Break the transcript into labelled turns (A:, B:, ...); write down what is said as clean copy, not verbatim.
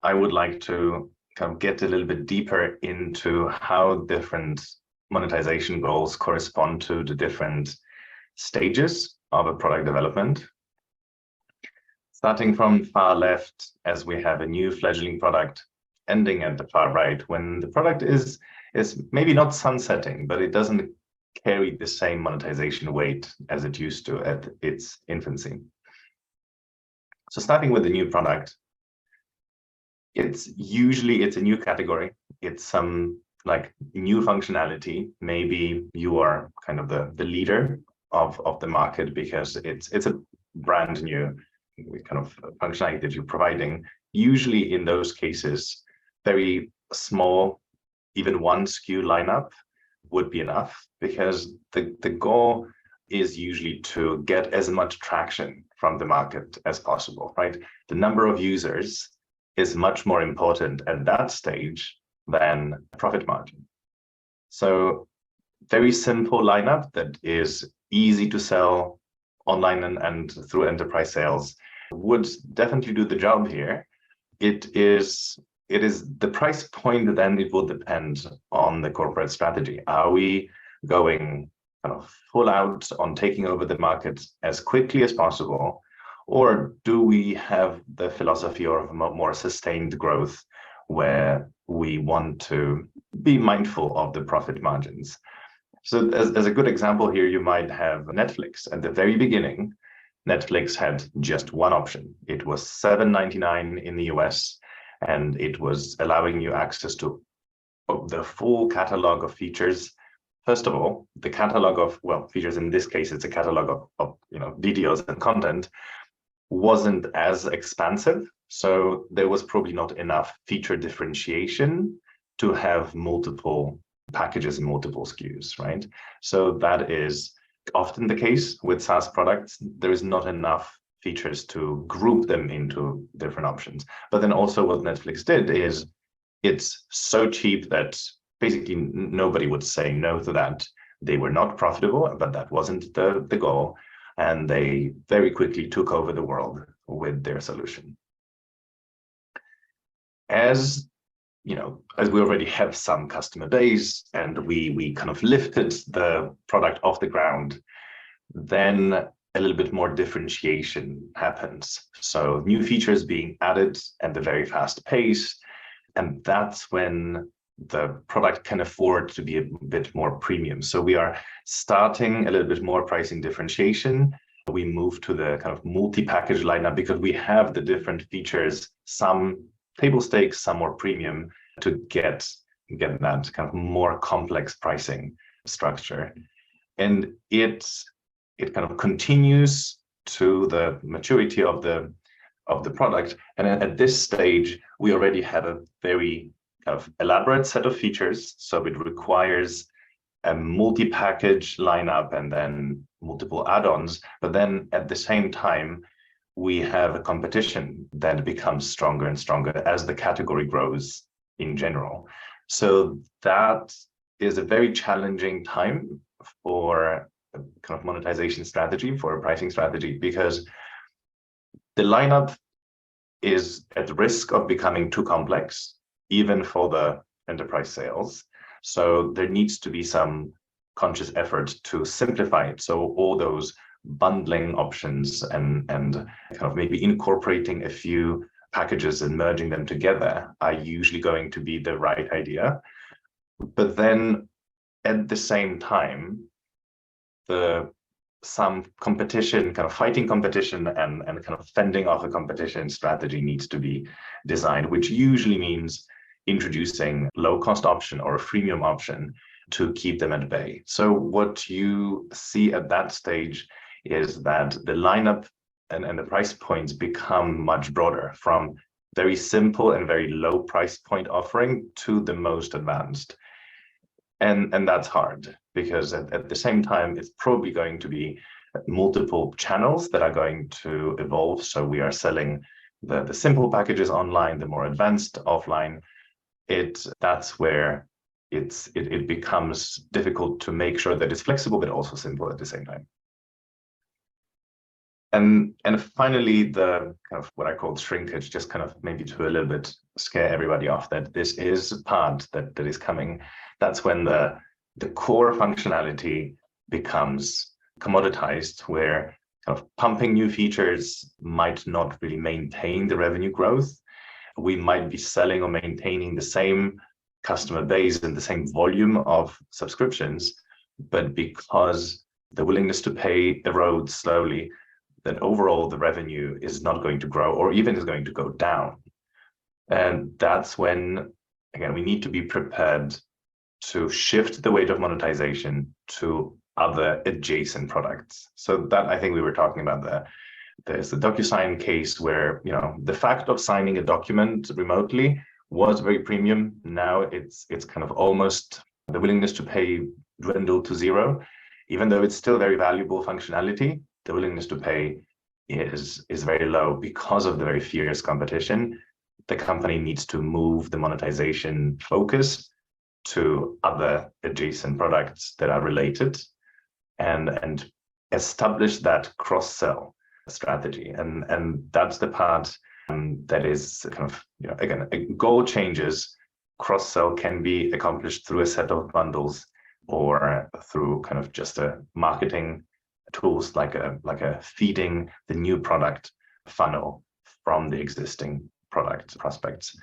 A: I would like to kind of get a little bit deeper into how different monetization goals correspond to the different stages of a product development. Starting from far left, as we have a new fledgling product, ending at the far right, when the product is maybe not sunsetting, but it doesn't carry the same monetization weight as it used to at its infancy. So starting with the new product, it's a new category. It's some like new functionality. Maybe you are kind of the leader of the market because it's a brand new kind of functionality that you're providing. Usually in those cases, very small, even one SKU lineup would be enough, because the goal is usually to get as much traction from the market as possible, right? The number of users is much more important at that stage than profit margin. So very simple lineup that is easy to sell online and through enterprise sales would definitely do the job here. It is the price point, then it will depend on the corporate strategy. Are we going kind of full out on taking over the market as quickly as possible? Or do we have the philosophy of more sustained growth where we want to be mindful of the profit margins? So as a good example here, you might have Netflix. At the very beginning, Netflix had just one option. It was $7.99 in the US, and it was allowing you access to the full catalog of features. First of all, the catalog of, well, features in this case, it's a catalog of videos and content, wasn't as expansive. So there was probably not enough feature differentiation to have multiple packages and multiple SKUs, right? So that is often the case with SaaS products. There is not enough features to group them into different options. But then also what Netflix did is it's so cheap that basically nobody would say no to that. They were not profitable, but that wasn't the goal. And they very quickly took over the world with their solution. As we already have some customer base and we kind of lifted the product off the ground, then a little bit more differentiation happens. So new features being added at a very fast pace. And that's when the product can afford to be a bit more premium. So we are starting a little bit more pricing differentiation. We move to the kind of multi-package lineup because we have the different features, some table stakes, some more premium, to get that kind of more complex pricing structure. And it kind of continues to the maturity of the product. And at this stage, we already have a very kind of elaborate set of features. So it requires a multi-package lineup and then multiple add-ons. But then at the same time, we have a competition that becomes stronger and stronger as the category grows in general. So that is a very challenging time for a kind of monetization strategy, for a pricing strategy, because the lineup is at risk of becoming too complex, even for the enterprise sales. So there needs to be some conscious effort to simplify it. So all those bundling options and kind of maybe incorporating a few packages and merging them together are usually going to be the right idea. But then at the same time, some competition, kind of fighting competition and kind of fending off a competition strategy needs to be designed, which usually means introducing low-cost option or a freemium option to keep them at bay. So what you see at that stage is that the lineup and the price points become much broader, from very simple and very low price point offering to the most advanced. And that's hard, because at the same time, it's probably going to be multiple channels that are going to evolve. So we are selling the simple packages online, the more advanced offline. That's where it becomes difficult to make sure that it's flexible, but also simple at the same time. And finally, the kind of what I call shrinkage, just kind of maybe to a little bit scare everybody off that this is a part that is coming. That's when the core functionality becomes commoditized, where kind of pumping new features might not really maintain the revenue growth. We might be selling or maintaining the same customer base and the same volume of subscriptions, but because the willingness to pay erodes slowly, then overall the revenue is not going to grow or even is going to go down. And that's when, again, we need to be prepared to shift the weight of monetization to other adjacent products. So that, I think we were talking about there. There's the DocuSign case where, the fact of signing a document remotely was very premium. Now it's kind of almost the willingness to pay dwindled to zero. Even though it's still very valuable functionality, the willingness to pay is very low because of the very fierce competition. The company needs to move the monetization focus to other adjacent products that are related and establish that cross-sell strategy. And that's the part that is kind of, again, goal changes. Cross-sell can be accomplished through a set of bundles or through kind of just a marketing tools like a feeding the new product funnel from the existing product prospects.